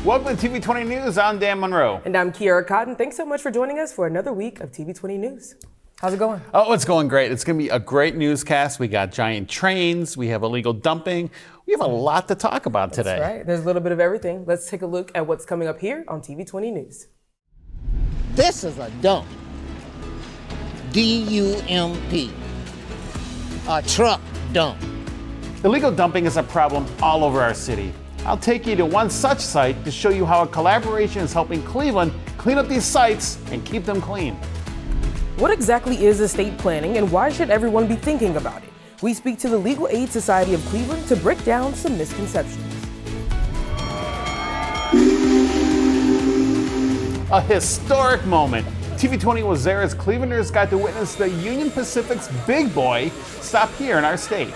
Welcome to TV20 News. I'm Dan Monroe. And I'm Kiara Cotton. Thanks so much for joining us for another week of TV20 News. How's it going? Oh, it's going great. It's going to be a great newscast. We got giant trains. We have illegal dumping. We have a lot to talk about today. That's right. There's a little bit of everything. Let's take a look at what's coming up here on TV20 News. This is a dump. D-U-M-P. A truck dump. Illegal dumping is a problem all over our city. I'll take you to one such site to show you how a collaboration is helping Cleveland clean up these sites and keep them clean. What exactly is estate planning and why should everyone be thinking about it? We speak to the Legal Aid Society of Cleveland to break down some misconceptions. A historic moment. TV20 was there as Clevelanders got to witness the Union Pacific's big boy stop here in our state.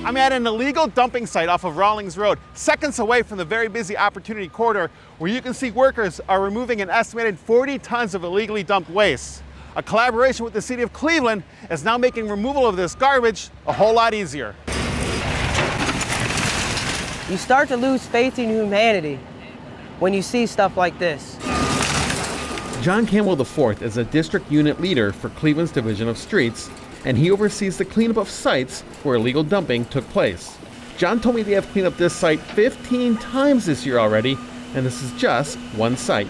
I'm at an illegal dumping site off of Rawlings Road, seconds away from the very busy Opportunity Corridor, where you can see workers are removing an estimated 40 tons of illegally dumped waste. A collaboration with the city of Cleveland is now making removal of this garbage a whole lot easier. You start to lose faith in humanity when you see stuff like this. John Campbell IV is a district unit leader for Cleveland's Division of Streets, and he oversees the cleanup of sites where illegal dumping took place. John told me they have cleaned up this site 15 times this year already, and this is just one site.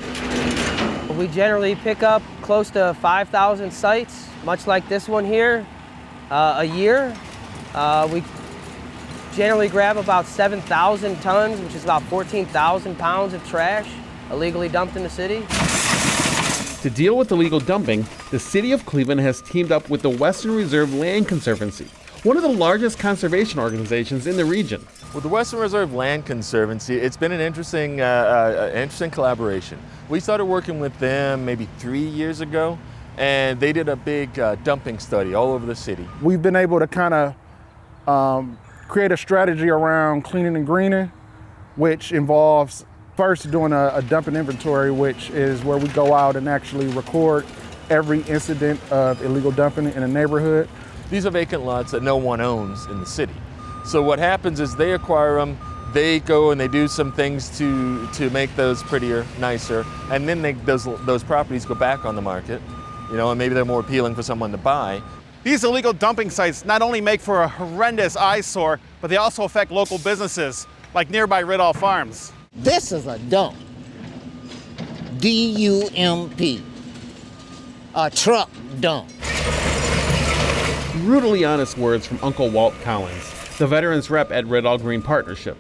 We generally pick up close to 5,000 sites, much like this one here, a year. We generally grab about 7,000 tons, which is about 14,000 pounds of trash illegally dumped in the city. To deal with illegal dumping, the city of Cleveland has teamed up with the Western Reserve Land Conservancy, one of the largest conservation organizations in the region. With the Western Reserve Land Conservancy, it's been an interesting collaboration. We started working with them maybe 3 years ago, and they did a big dumping study all over the city. We've been able to kind of create a strategy around cleaning and greening, which involves first doing a dumping inventory, which is where we go out and actually record every incident of illegal dumping in a neighborhood. These are vacant lots that no one owns in the city. So what happens is they acquire them, they go and they do some things to make those prettier, nicer, and then those properties go back on the market, and maybe they're more appealing for someone to buy. These illegal dumping sites not only make for a horrendous eyesore, but they also affect local businesses, like nearby Riddall Farms. This is a dump. D-U-M-P. A truck dump. Brutally honest words from Uncle Walt Collins, the veterans rep at Riddall Green Partnership.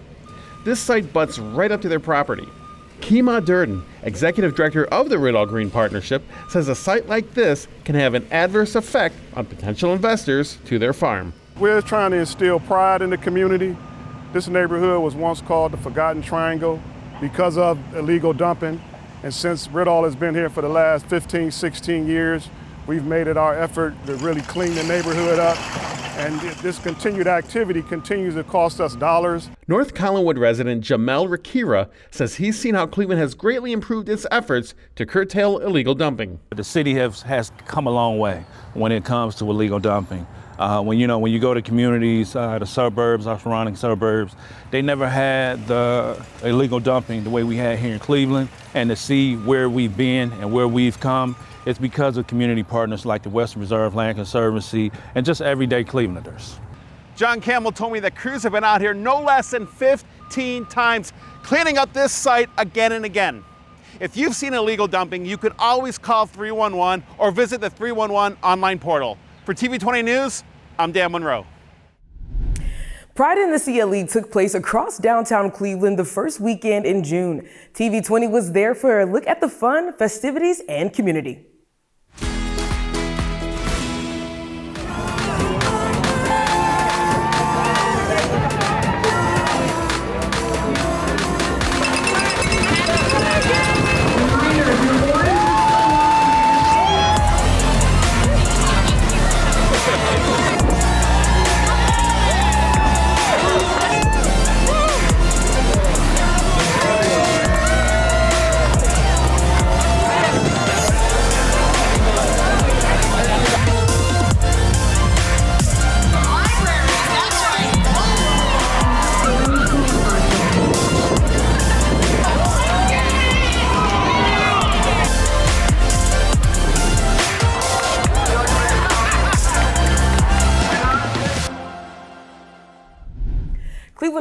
This site butts right up to their property. Kima Durden, executive director of the Riddall Green Partnership, says a site like this can have an adverse effect on potential investors to their farm. We're trying to instill pride in the community. This neighborhood was once called the Forgotten Triangle because of illegal dumping. And since Riddall has been here for the last 15, 16 years, we've made it our effort to really clean the neighborhood up. And this continued activity continues to cost us dollars. North Collinwood resident Jamel Rakira says he's seen how Cleveland has greatly improved its efforts to curtail illegal dumping. The city has come a long way when it comes to illegal dumping. When you go to communities, the suburbs, our surrounding suburbs, they never had the illegal dumping the way we had here in Cleveland. And to see where we've been and where we've come, it's because of community partners like the Western Reserve Land Conservancy and just everyday Clevelanders. John Campbell told me that crews have been out here no less than 15 times cleaning up this site again and again. If you've seen illegal dumping, you could always call 311 or visit the 311 online portal. For TV20 News, I'm Dan Monroe. Pride in the CLE took place across downtown Cleveland the first weekend in June. TV20 was there for a look at the fun, festivities, and community.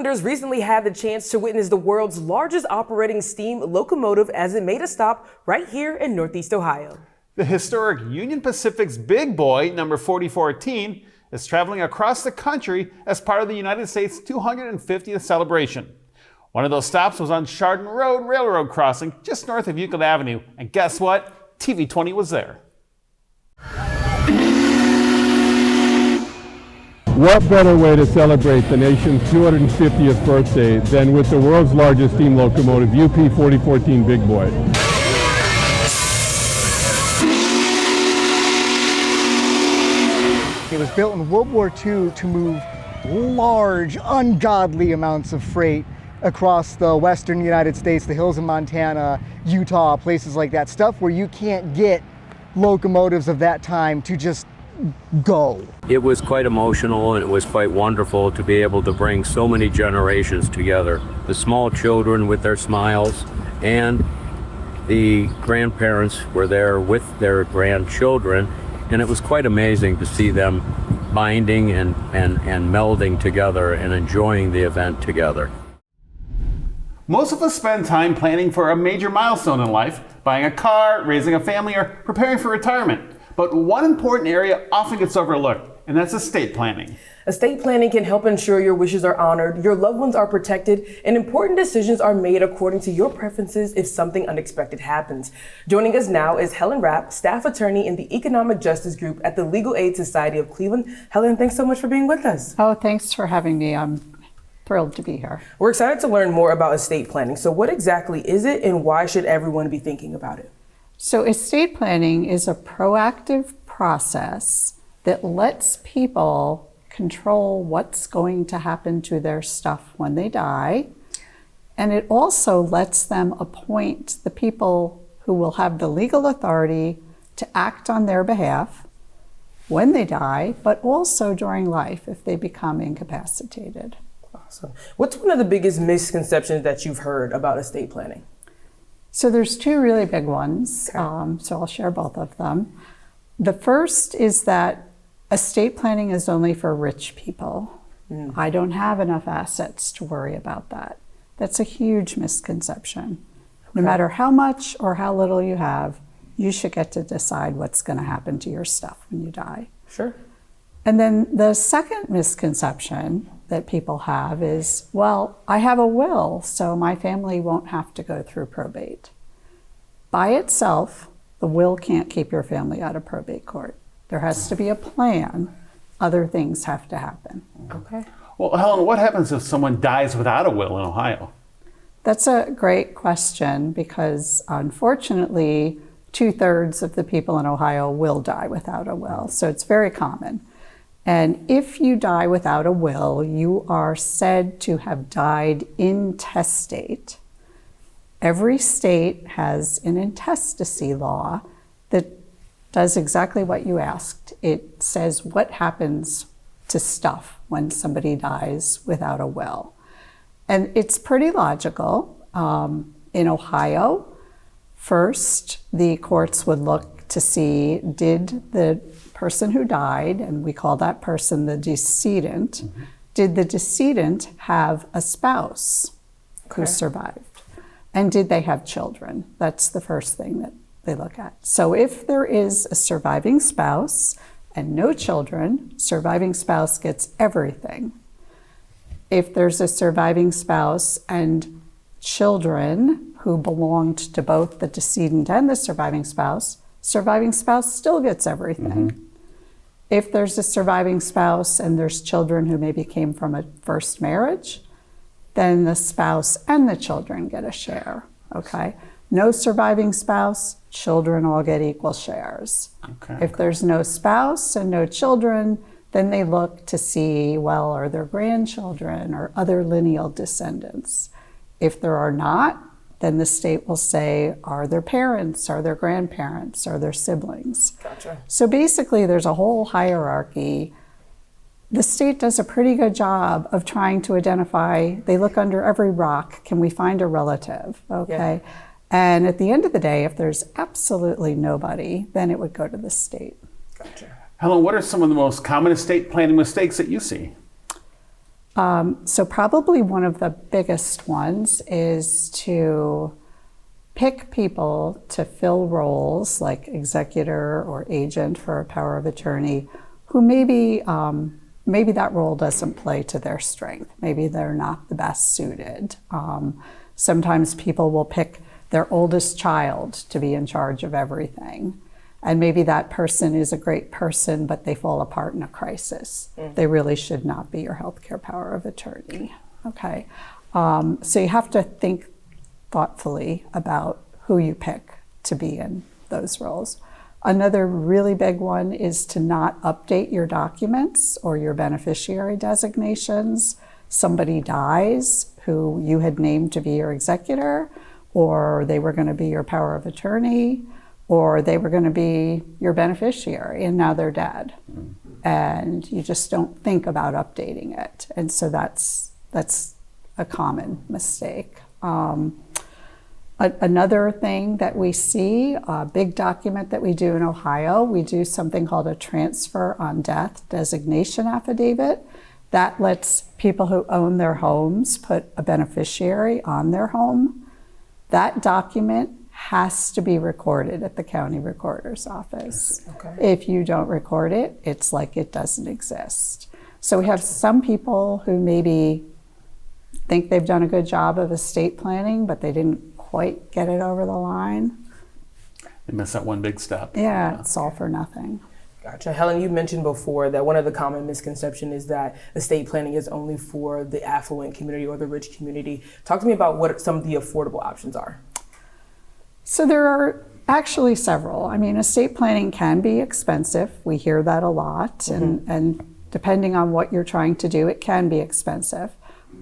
Clevelanders recently had the chance to witness the world's largest operating steam locomotive as it made a stop right here in Northeast Ohio. The historic Union Pacific's Big Boy, number 4014, is traveling across the country as part of the United States 250th celebration. One of those stops was on Chardon Road Railroad Crossing, just north of Euclid Avenue. And guess what? TV20 was there. What better way to celebrate the nation's 250th birthday than with the world's largest steam locomotive, UP 4014 Big Boy. It was built in World War II to move large, ungodly amounts of freight across the western United States, the hills of Montana, Utah, places like that. Stuff where you can't get locomotives of that time to just go. It was quite emotional, and it was quite wonderful to be able to bring so many generations together. The small children with their smiles, and the grandparents were there with their grandchildren, and it was quite amazing to see them binding and melding together and enjoying the event together. Most of us spend time planning for a major milestone in life, buying a car, raising a family, or preparing for retirement. But one important area often gets overlooked, and that's estate planning. Estate planning can help ensure your wishes are honored, your loved ones are protected, and important decisions are made according to your preferences if something unexpected happens. Joining us now is Helen Rapp, staff attorney in the Economic Justice Group at the Legal Aid Society of Cleveland. Helen, thanks so much for being with us. Oh, thanks for having me. I'm thrilled to be here. We're excited to learn more about estate planning. So what exactly is it, and why should everyone be thinking about it? So estate planning is a proactive process that lets people control what's going to happen to their stuff when they die. And it also lets them appoint the people who will have the legal authority to act on their behalf when they die, but also during life if they become incapacitated. Awesome. What's one of the biggest misconceptions that you've heard about estate planning? So there's two really big ones, so I'll share both of them. The first is that estate planning is only for rich people. I don't have enough assets to worry about that. That's a huge misconception. No matter how much or how little you have, you should get to decide what's going to happen to your stuff when you die. Sure. And then the second misconception that people have is, well, I have a will, so my family won't have to go through probate. By itself, the will can't keep your family out of probate court. There has to be a plan. Other things have to happen. Okay. Well, Helen, what happens if someone dies without a will in Ohio? That's a great question because unfortunately, 2/3 of the people in Ohio will die without a will. So it's very common. And if you die without a will, you are said to have died intestate. Every state has an intestacy law that does exactly what you asked. It says what happens to stuff when somebody dies without a will. And it's pretty logical. In Ohio, first, the courts would look to see, did the person who died, and we call that person the decedent, did the decedent have a spouse who survived? And did they have children? That's the first thing that they look at. So if there is a surviving spouse and no children, surviving spouse gets everything. If there's a surviving spouse and children who belonged to both the decedent and the surviving spouse still gets everything. If there's a surviving spouse and there's children who maybe came from a first marriage, then the spouse and the children get a share, okay? No surviving spouse, children all get equal shares. If there's no spouse and no children, then they look to see, well, are there grandchildren or other lineal descendants? If there are not, then the state will say, are there parents, are there grandparents, are there siblings? Gotcha. So basically there's a whole hierarchy. The state does a pretty good job of trying to identify, they look under every rock, can we find a relative, okay? Yeah. And at the end of the day, if there's absolutely nobody, then it would go to the state. Gotcha. Helen, what are some of the most common estate planning mistakes that you see? So probably one of the biggest ones is to pick people to fill roles like executor or agent for a power of attorney who maybe that role doesn't play to their strength. Maybe they're not the best suited. Sometimes people will pick their oldest child to be in charge of everything. And maybe that person is a great person, but they fall apart in a crisis. They really should not be your healthcare power of attorney. Okay. So you have to think thoughtfully about who you pick to be in those roles. Another really big one is to not update your documents or your beneficiary designations. Somebody dies who you had named to be your executor, or they were going to be your power of attorney, or they were going to be your beneficiary, and now they're dead. And you just don't think about updating it. And so that's a common mistake. Another thing that we see, a big document that we do in Ohio, we do something called a transfer on death designation affidavit. That lets people who own their homes put a beneficiary on their home. That document has to be recorded at the county recorder's office. Okay. If you don't record it, it's like it doesn't exist. So we have some people who maybe think they've done a good job of estate planning, but they didn't quite get it over the line. They miss that one big step. Yeah, it's all for nothing. Gotcha. Helen, you mentioned before that one of the common misconceptions is that estate planning is only for the affluent community or the rich community. Talk to me about what some of the affordable options are. So there are actually several. I mean, estate planning can be expensive. We hear that a lot, and depending on what you're trying to do, it can be expensive.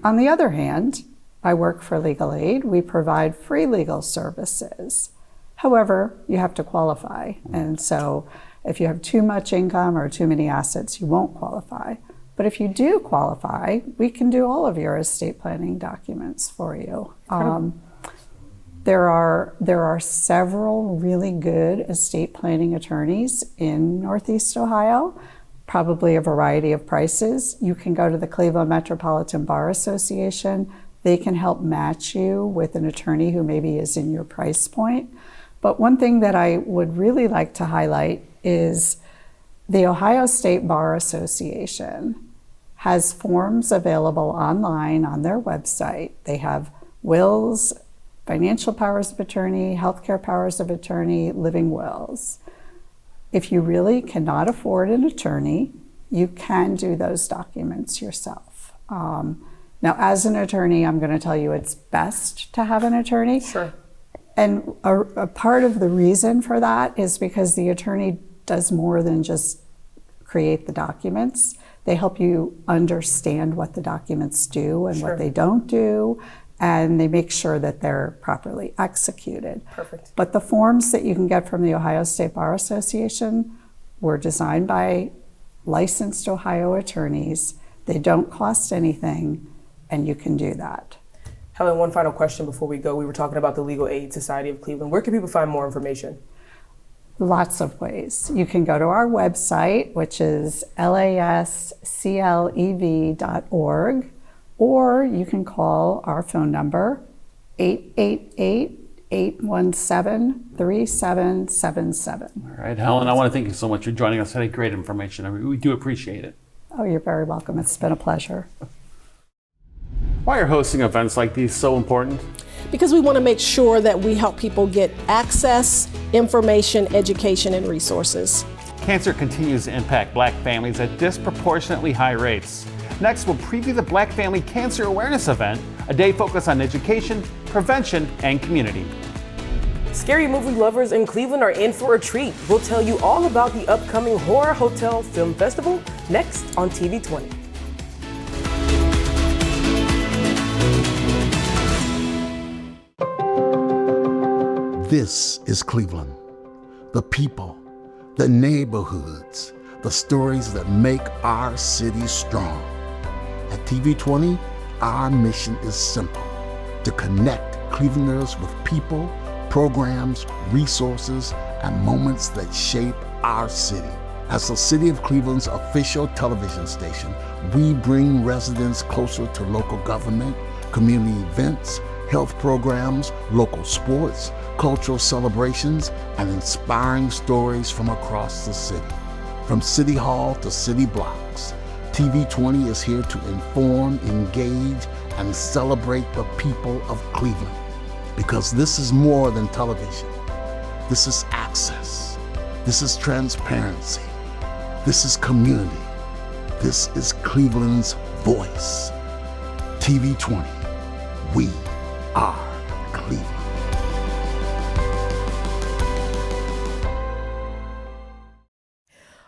On the other hand, I work for Legal Aid. We provide free legal services. However, you have to qualify. And so if you have too much income or too many assets, you won't qualify. But if you do qualify, we can do all of your estate planning documents for you. There are several really good estate planning attorneys in Northeast Ohio, probably a variety of prices. You can go to the Cleveland Metropolitan Bar Association. They can help match you with an attorney who maybe is in your price point. But one thing that I would really like to highlight is the Ohio State Bar Association has forms available online on their website. They have wills, financial powers of attorney, healthcare powers of attorney, living wills. If you really cannot afford an attorney, you can do those documents yourself. Now, as an attorney, I'm going to tell you it's best to have an attorney. Sure. And a part of the reason for that is because the attorney does more than just create the documents. They help you understand what the documents do and what they don't do, and they make sure that they're properly executed. Perfect. But the forms that you can get from the Ohio State Bar Association were designed by licensed Ohio attorneys. They don't cost anything, and you can do that. Helen, one final question before we go. We were talking about the Legal Aid Society of Cleveland. Where can people find more information? Lots of ways. You can go to our website, which is lasclev.org, or you can call our phone number, 888-817-3777. All right, Helen, I want to thank you so much for joining us today. Great information. We do appreciate it. Oh, you're very welcome. It's been a pleasure. Why are hosting events like these so important? Because we want to make sure that we help people get access, information, education, and resources. Cancer continues to impact Black families at disproportionately high rates. Next, we'll preview the Black Family Cancer Awareness event, a day focused on education, prevention, and community. Scary movie lovers in Cleveland are in for a treat. We'll tell you all about the upcoming Horror Hotel Film Festival next on TV20. This is Cleveland. The people, the neighborhoods, the stories that make our city strong. At TV20, our mission is simple: to connect Clevelanders with people, programs, resources, and moments that shape our city. As the City of Cleveland's official television station, we bring residents closer to local government, community events, health programs, local sports, cultural celebrations, and inspiring stories from across the city. From City Hall to city blocks, TV20 is here to inform, engage, and celebrate the people of Cleveland. Because this is more than television. This is access. This is transparency. This is community. This is Cleveland's voice. TV20, we are Cleveland.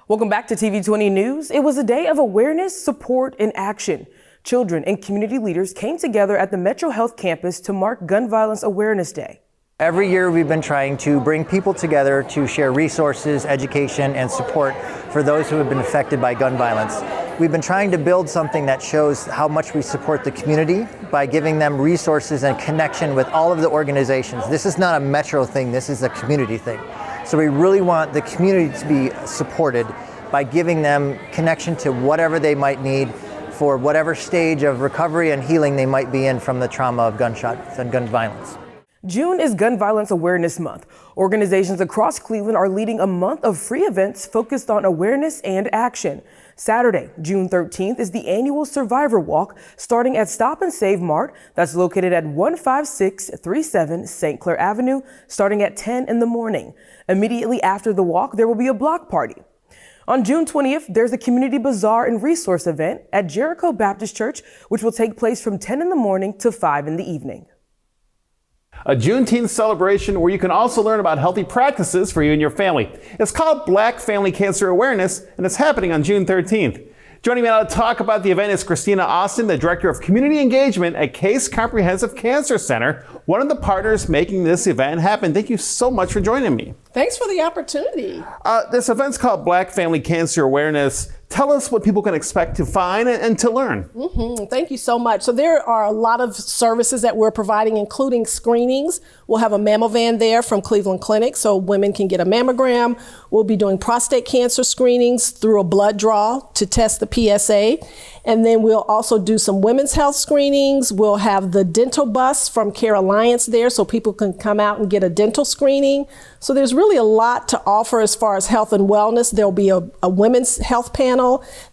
Welcome back to TV20 News. It was a day of awareness, support, and action. Children and community leaders came together at the Metro Health campus to mark Gun Violence Awareness Day. Every year we've been trying to bring people together to share resources, education, and support for those who have been affected by gun violence. We've been trying to build something that shows how much we support the community by giving them resources and connection with all of the organizations. This is not a Metro thing, this is a community thing. So we really want the community to be supported by giving them connection to whatever they might need for whatever stage of recovery and healing they might be in from the trauma of gunshots and gun violence. June is Gun Violence Awareness Month. Organizations across Cleveland are leading a month of free events focused on awareness and action. Saturday, June 13th, is the annual Survivor Walk starting at Stop and Save Mart that's located at 15637 St. Clair Avenue starting at 10 in the morning. Immediately after the walk, there will be a block party. On June 20th, there's a community bazaar and resource event at Jericho Baptist Church, which will take place from 10 in the morning to 5 in the evening. A Juneteenth celebration where you can also learn about healthy practices for you and your family. It's called Black Family Cancer Awareness, and it's happening on June 13th. Joining me now to talk about the event is Christina Austin, the Director of Community Engagement at Case Comprehensive Cancer Center, one of the partners making this event happen. Thank you so much for joining me. Thanks for the opportunity. This event's called Black Family Cancer Awareness. Tell us what people can expect to find and to learn. Thank you so much. So there are a lot of services that we're providing, including screenings. We'll have a mammovan there from Cleveland Clinic so women can get a mammogram. We'll be doing prostate cancer screenings through a blood draw to test the PSA. And then we'll also do some women's health screenings. We'll have the dental bus from Care Alliance there so people can come out and get a dental screening. So there's really a lot to offer as far as health and wellness. There'll be a women's health panel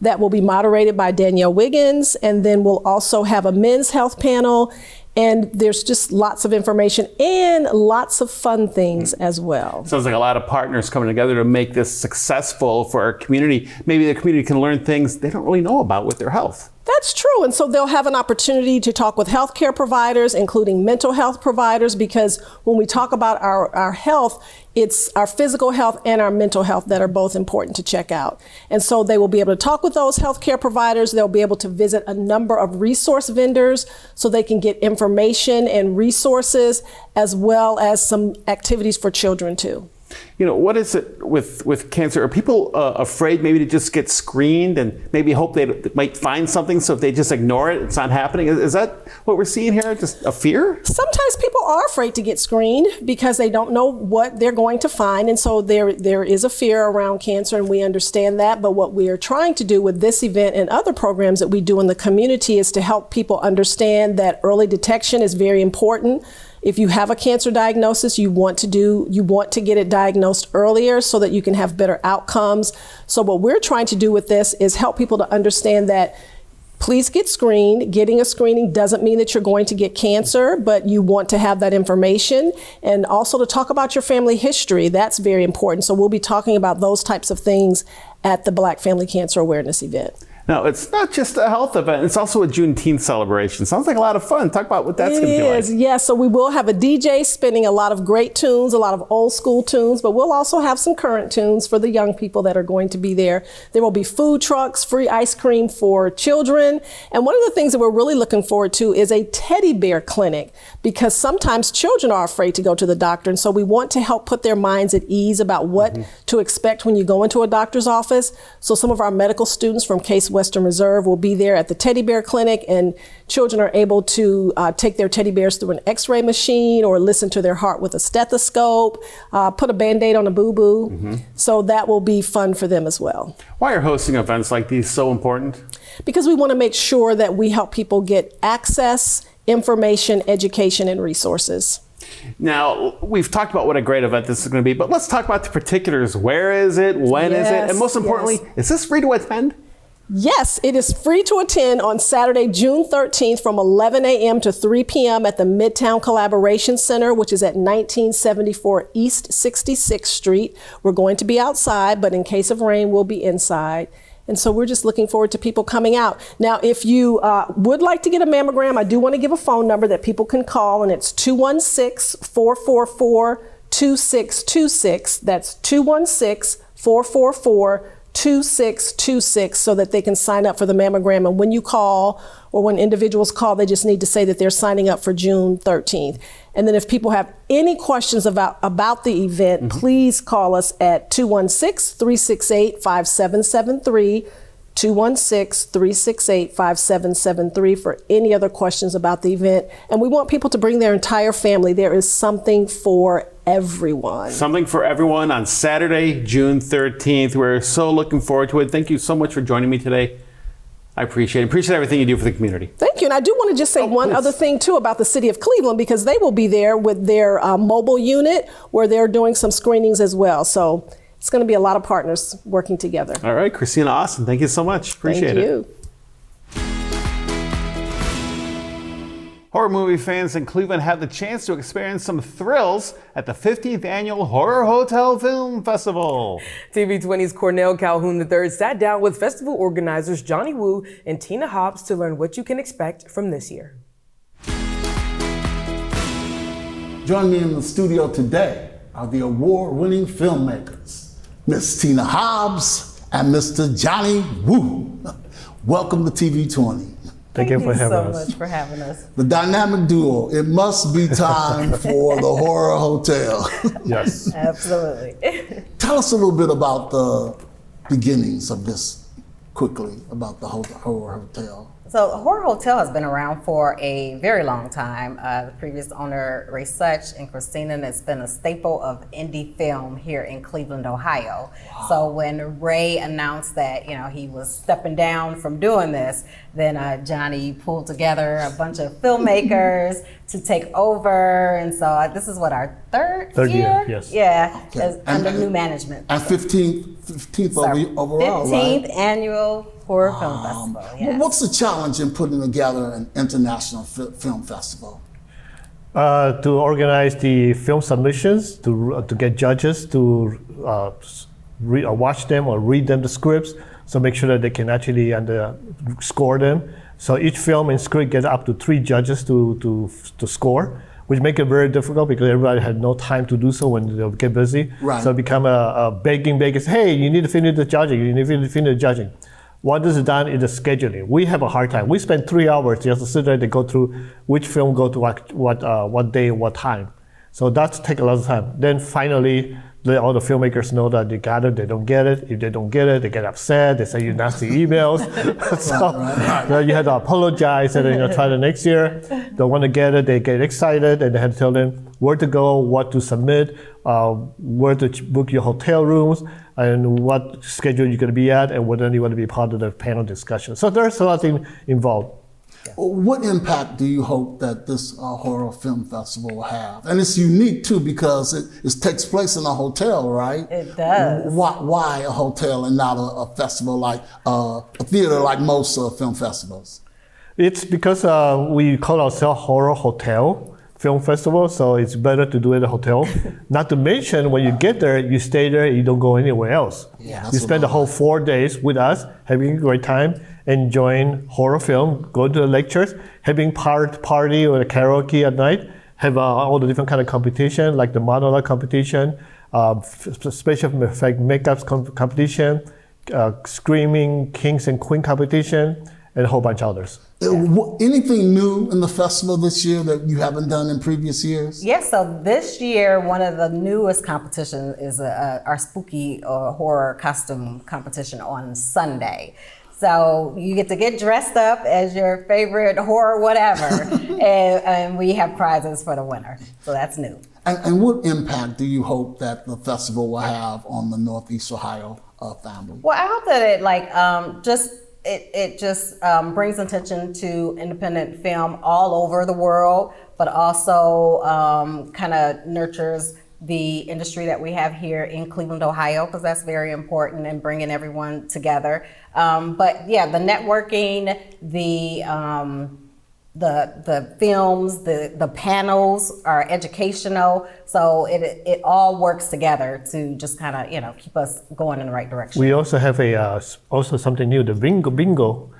that will be moderated by Danielle Wiggins. And then we'll also have a men's health panel. And there's just lots of information and lots of fun things as well. Sounds like a lot of partners coming together to make this successful for our community. Maybe the community can learn things they don't really know about with their health. That's true. And so they'll have an opportunity to talk with healthcare providers, including mental health providers, because when we talk about our health, it's our physical health and our mental health that are both important to check out. And so they will be able to talk with those healthcare providers. They'll be able to visit a number of resource vendors so they can get information and resources, as well as some activities for children too. You know, what is it with cancer? Are people afraid maybe to just get screened and maybe hope they might find something, so if they just ignore it, it's not happening? Is that what we're seeing here, just a fear? Sometimes people are afraid to get screened because they don't know what they're going to find. And so there is a fear around cancer, and we understand that. But what we are trying to do with this event and other programs that we do in the community is to help people understand that early detection is very important. If you have a cancer diagnosis, you want to get it diagnosed earlier so that you can have better outcomes. So what we're trying to do with this is help people to understand that please get screened. Getting a screening doesn't mean that you're going to get cancer, but you want to have that information. And also to talk about your family history. That's very important. So we'll be talking about those types of things at the Black Family Cancer Awareness event. Now, it's not just a health event, it's also a Juneteenth celebration. Sounds like a lot of fun. Talk about what that's going to be like. It is, yes. So we will have a DJ spinning a lot of great tunes, a lot of old school tunes, but we'll also have some current tunes for the young people that are going to be there. There will be food trucks, free ice cream for children. And one of the things that we're really looking forward to is a teddy bear clinic, because sometimes children are afraid to go to the doctor. And so we want to help put their minds at ease about what to expect when you go into a doctor's office. So some of our medical students from Case Western Reserve will be there at the Teddy Bear Clinic, and children are able to take their teddy bears through an x-ray machine or listen to their heart with a stethoscope, put a Band-Aid on a boo-boo. So that will be fun for them as well. Why are hosting events like these so important? Because we want to make sure that we help people get access, information, education, and resources. Now, we've talked about what a great event this is going to be, but let's talk about the particulars. Where is it? When is it? And most importantly, is this free to attend? Yes, it is free to attend on Saturday, June 13th from 11 a.m. to 3 p.m. at the Midtown Collaboration Center, which is at 1974 East 66th Street. We're going to be outside, but in case of rain, we'll be inside. And so we're just looking forward to people coming out. Now, if you would like to get a mammogram, I do want to give a phone number that people can call, and it's 216-444-2626. That's 216-444-2626, so that they can sign up for the mammogram. And when you call, or when individuals call, they just need to say that they're signing up for June 13th. And then if people have any questions about the event, please call us at 216-368-5773, 216-368-5773 for any other questions about the event. And we want people to bring their entire family. There is something for everyone. Something for everyone on Saturday, June 13th. We're so looking forward to it. Thank you so much for joining me today. I appreciate everything you do for the community. Thank you. And I do want to just say one other thing, too, about the city of Cleveland, because they will be there with their mobile unit where they're doing some screenings as well. So it's going to be a lot of partners working together. All right, Christina Austin, thank you so much. Appreciate it. Thank you. Horror movie fans in Cleveland had the chance to experience some thrills at the 15th Annual Horror Hotel Film Festival. TV20's Cornell Calhoun III sat down with festival organizers Johnny Wu and Tina Hobbs to learn what you can expect from this year. Joining me in the studio today are the award-winning filmmakers, Miss Tina Hobbs and Mr. Johnny Wu. Welcome to TV20. Thank you for having us. Thank you so much for having us. The dynamic duo, it must be time for the Horror Hotel. Yes. Absolutely. Tell us a little bit about the beginnings of this, quickly, about the Horror Hotel. So the Horror Hotel has been around for a very long time. The previous owner, Ray Such and Christina, has been a staple of indie film here in Cleveland, Ohio. Wow. So when Ray announced that he was stepping down from doing this, then Johnny pulled together a bunch of filmmakers to take over. And so this is what, our third year? Yes. Yeah, Okay. under new management. And 15th overall, 15th right? annual Horror Film Festival. Yes. Well, what's the challenge in putting together an international film festival? To organize the film submissions, to get judges to watch them or read them the scripts, so make sure that they can actually score them. So each film and script get up to 3 judges to score, which make it very difficult because everybody had no time to do so when they get busy. Right. So it become a begging, hey, you need to finish the judging, you need to finish the judging. What is done is the scheduling. We have a hard time. We spend 3 hours just to sit there to go through which film go to what day, what time. So that's take a lot of time. Then finally, let all the filmmakers know that they got it, they don't get it. If they don't get it, they get upset. They send you nasty emails. So you have to apologize and try the next year. They want to get it, they get excited, and they have to tell them where to go, what to submit, where to book your hotel rooms, and what schedule you're going to be at, and whether you want to be part of the panel discussion. So there's a lot of things involved. What impact do you hope that this horror film festival will have? And it's unique too because it takes place in a hotel, right? It does. Why a hotel and not a festival like a theater like most film festivals? It's because we call ourselves Horror Hotel Film Festival, so it's better to do it at a hotel. Not to mention, when you get there, you stay there, you don't go anywhere else. Yeah, you spend the whole 4 days with us, having a great time, enjoying horror film, going to the lectures, having party or a karaoke at night, have all the different kind of competition, like the monoline competition, special effect makeup competition, screaming kings and queen competition, and a whole bunch of others. Anything new in the festival this year that you haven't done in previous years? Yes, so this year, one of the newest competitions is our spooky horror costume competition on Sunday. So you get to get dressed up as your favorite horror whatever, and we have prizes for the winner. So that's new. And what impact do you hope that the festival will have on the Northeast Ohio family? Well, I hope that it just brings attention to independent film all over the world, but also kind of nurtures the industry that we have here in Cleveland, Ohio, because that's very important in bringing everyone together. But yeah, the networking, the films, the panels are educational, so it all works together to just kind of keep us going in the right direction. We also have also something new, the bingo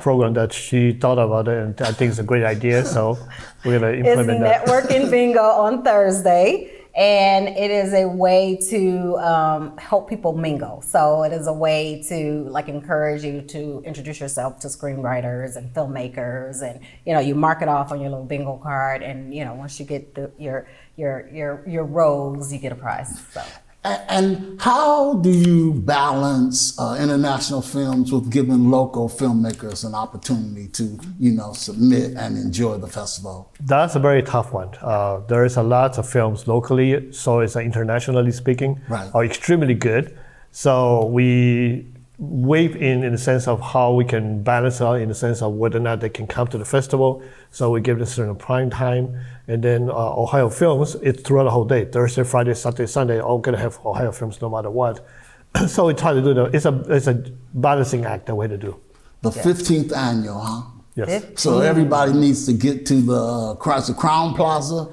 program that she thought about it, and I think it's a great idea. So we're gonna implement that. It's networking bingo on Thursday. And it is a way to help people mingle. So it is a way to encourage you to introduce yourself to screenwriters and filmmakers, and you mark it off on your little bingo card, and once you get your roles, you get a prize. So. And how do you balance international films with giving local filmmakers an opportunity to, submit and enjoy the festival? That's a very tough one. There is a lot of films locally, so it's internationally speaking, are extremely good. So we weigh in the sense of how we can balance out in the sense of whether or not they can come to the festival. So we give them a certain prime time. And then Ohio Films, it's throughout the whole day. Thursday, Friday, Saturday, Sunday, all gonna have Ohio Films no matter what. So we try to do that. It's a balancing act, the way to do. The 15th annual, huh? Yes. So everybody needs to get to the Crown Plaza,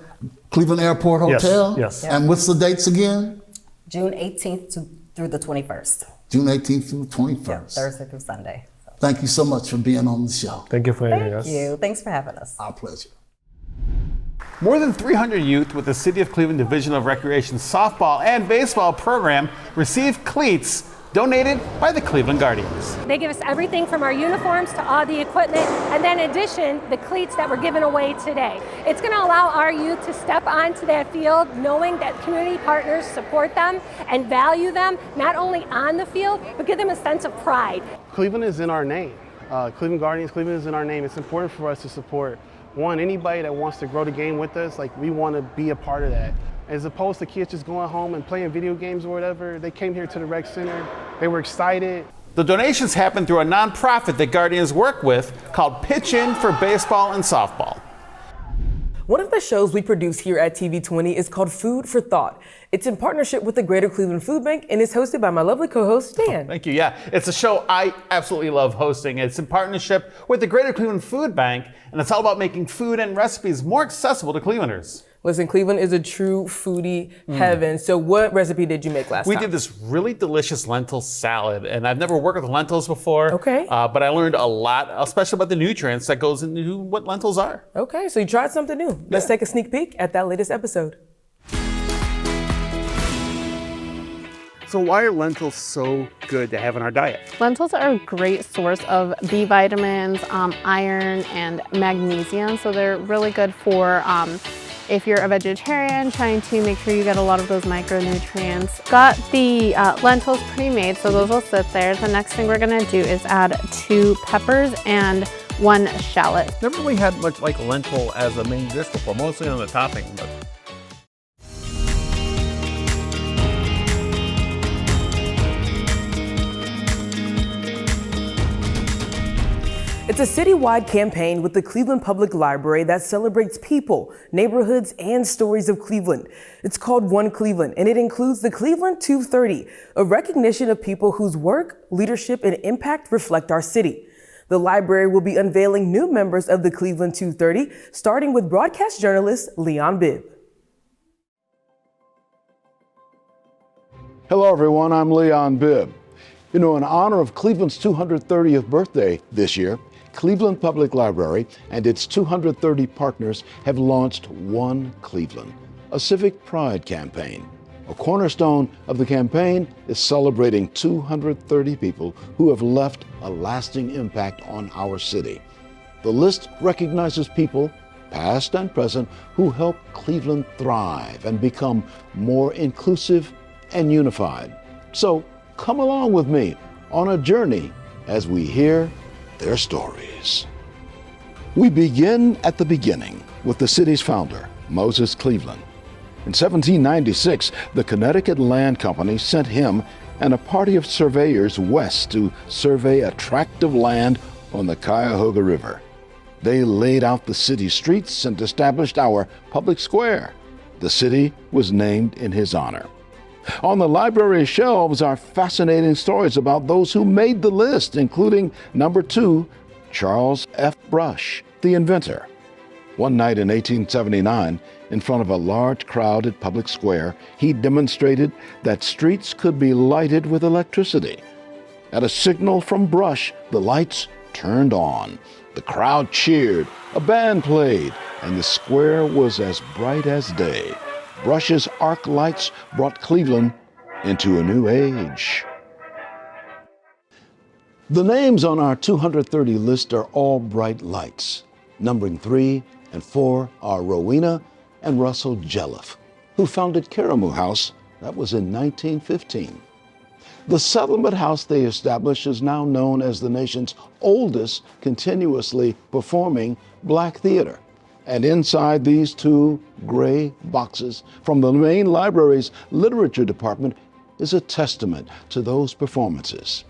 Cleveland Airport Hotel. Yes. And what's the dates again? June 18th through the 21st. June 18th through 21st. Yeah, Thursday through Sunday. So. Thank you so much for being on the show. Thank you for having us. Thank you. Thanks for having us. Our pleasure. More than 300 youth with the City of Cleveland Division of Recreation softball and baseball program received cleats donated by the Cleveland Guardians. They give us everything from our uniforms to all the equipment, and then in addition, the cleats that we're giving away today. It's going to allow our youth to step onto that field knowing that community partners support them and value them, not only on the field, but give them a sense of pride. Cleveland is in our name. Cleveland Guardians, Cleveland is in our name. It's important for us to support anybody that wants to grow the game with us. We want to be a part of that. As opposed to kids just going home and playing video games or whatever, they came here to the rec center, they were excited. The donations happen through a nonprofit that Guardians work with called Pitch In for Baseball and Softball. One of the shows we produce here at TV20 is called Food for Thought. It's in partnership with the Greater Cleveland Food Bank and is hosted by my lovely co-host, Dan. Thank you. Yeah, it's a show I absolutely love hosting. It's in partnership with the Greater Cleveland Food Bank, and it's all about making food and recipes more accessible to Clevelanders. Listen, Cleveland is a true foodie heaven. So what recipe did you make last time? We did this really delicious lentil salad, and I've never worked with lentils before. Okay. But I learned a lot, especially about the nutrients that goes into what lentils are. Okay, so you tried something new. Let's take a sneak peek at that latest episode. So why are lentils so good to have in our diet? Lentils are a great source of B vitamins, iron, and magnesium. So they're really good for if you're a vegetarian, trying to make sure you get a lot of those micronutrients. Got the lentils pre-made, so those will sit there. The next thing we're gonna do is add 2 peppers and 1 shallot. Never really had much like lentil as a main dish before, mostly on the topping. But It's a citywide campaign with the Cleveland Public Library that celebrates people, neighborhoods, and stories of Cleveland. It's called One Cleveland, and it includes the Cleveland 230, a recognition of people whose work, leadership, and impact reflect our city. The library will be unveiling new members of the Cleveland 230, starting with broadcast journalist Leon Bibb. Hello everyone, I'm Leon Bibb. In honor of Cleveland's 230th birthday this year, Cleveland Public Library and its 230 partners have launched One Cleveland, a civic pride campaign. A cornerstone of the campaign is celebrating 230 people who have left a lasting impact on our city. The list recognizes people, past and present, who help Cleveland thrive and become more inclusive and unified. So come along with me on a journey as we hear their stories. We begin at the beginning with the city's founder, Moses Cleveland. In 1796, the Connecticut Land Company sent him and a party of surveyors west to survey a tract of land on the Cuyahoga River. They laid out the city streets and established our public square. The city was named in his honor. On the library shelves are fascinating stories about those who made the list, including number 2, Charles F. Brush, the inventor. One night in 1879, in front of a large crowd at Public Square, he demonstrated that streets could be lighted with electricity. At a signal from Brush, the lights turned on. The crowd cheered, a band played, and the square was as bright as day. Brush's arc lights brought Cleveland into a new age. The names on our 230 list are all bright lights. Numbering 3 and 4 are Rowena and Russell Jelliff, who founded Karamu House. That was in 1915. The settlement house they established is now known as the nation's oldest continuously performing black theater. And inside these 2 gray boxes from the main library's literature department is a testament to those performances.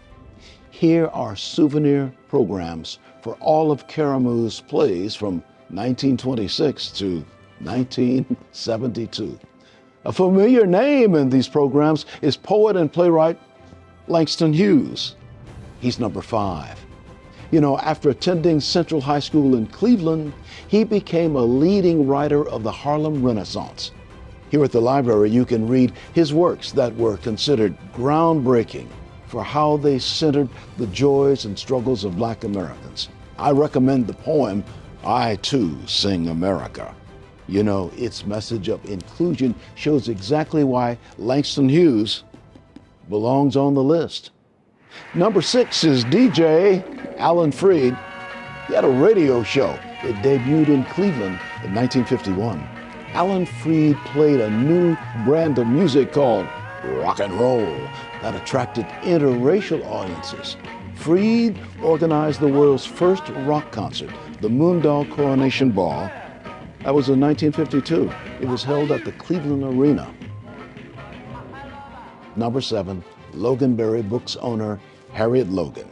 Here are souvenir programs for all of Karamu's plays from 1926 to 1972. A familiar name in these programs is poet and playwright Langston Hughes. He's number 5. You know, after attending Central High School in Cleveland, he became a leading writer of the Harlem Renaissance. Here at the library, you can read his works that were considered groundbreaking for how they centered the joys and struggles of Black Americans. I recommend the poem, I Too Sing America. You know, its message of inclusion shows exactly why Langston Hughes belongs on the list. Number 6 is DJ Alan Freed. He had a radio show. It debuted in Cleveland in 1951. Alan Freed played a new brand of music called rock and roll that attracted interracial audiences. Freed organized the world's first rock concert, the Moondog Coronation Ball. That was in 1952. It was held at the Cleveland Arena. Number 7, Loganberry Books owner Harriet Logan.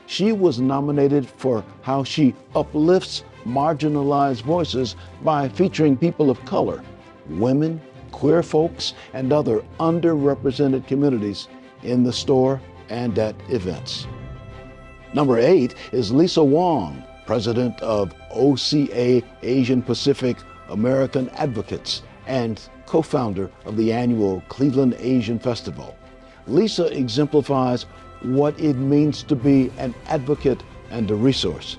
She was nominated for how she uplifts marginalized voices by featuring people of color, women, queer folks, and other underrepresented communities in the store and at events. Number 8 is Lisa Wong, president of OCA Asian Pacific American Advocates and co-founder of the annual Cleveland Asian Festival. Lisa exemplifies what it means to be an advocate and a resource.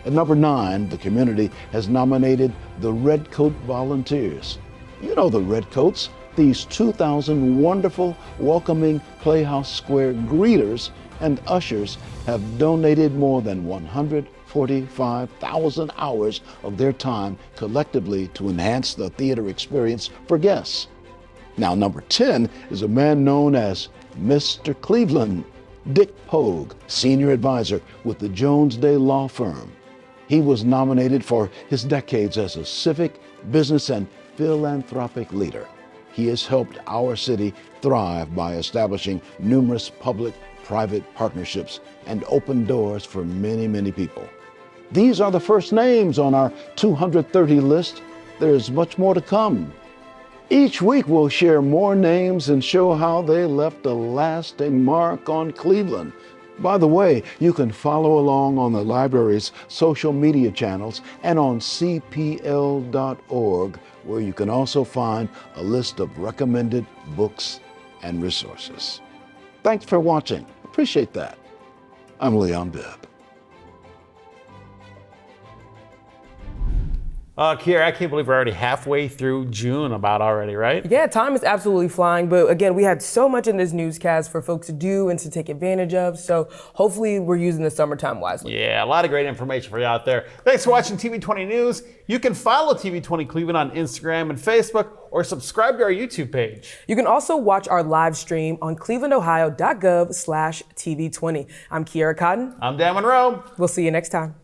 At number 9, the community has nominated the Red Coat Volunteers. You know the Red Coats, these 2,000 wonderful, welcoming Playhouse Square greeters and ushers have donated more than 145,000 hours of their time collectively to enhance the theater experience for guests. Now, number 10 is a man known as Mr. Cleveland, Dick Pogue, senior advisor with the Jones Day Law Firm. He was nominated for his decades as a civic, business, and philanthropic leader. He has helped our city thrive by establishing numerous public-private partnerships and opened doors for many, many people. These are the first names on our 230 list. There's much more to come. Each week we'll share more names and show how they left a lasting mark on Cleveland. By the way, you can follow along on the library's social media channels and on cpl.org, where you can also find a list of recommended books and resources. Thanks for watching. Appreciate that. I'm Leon Bibb. Kiera, I can't believe we're already halfway through June already, right? Yeah, time is absolutely flying. But again, we had so much in this newscast for folks to do and to take advantage of. So hopefully we're using the summertime wisely. Yeah, a lot of great information for you out there. Thanks for watching TV20 News. You can follow TV20 Cleveland on Instagram and Facebook, or subscribe to our YouTube page. You can also watch our live stream on clevelandohio.gov/TV20. I'm Kiara Cotton. I'm Dan Monroe. We'll see you next time.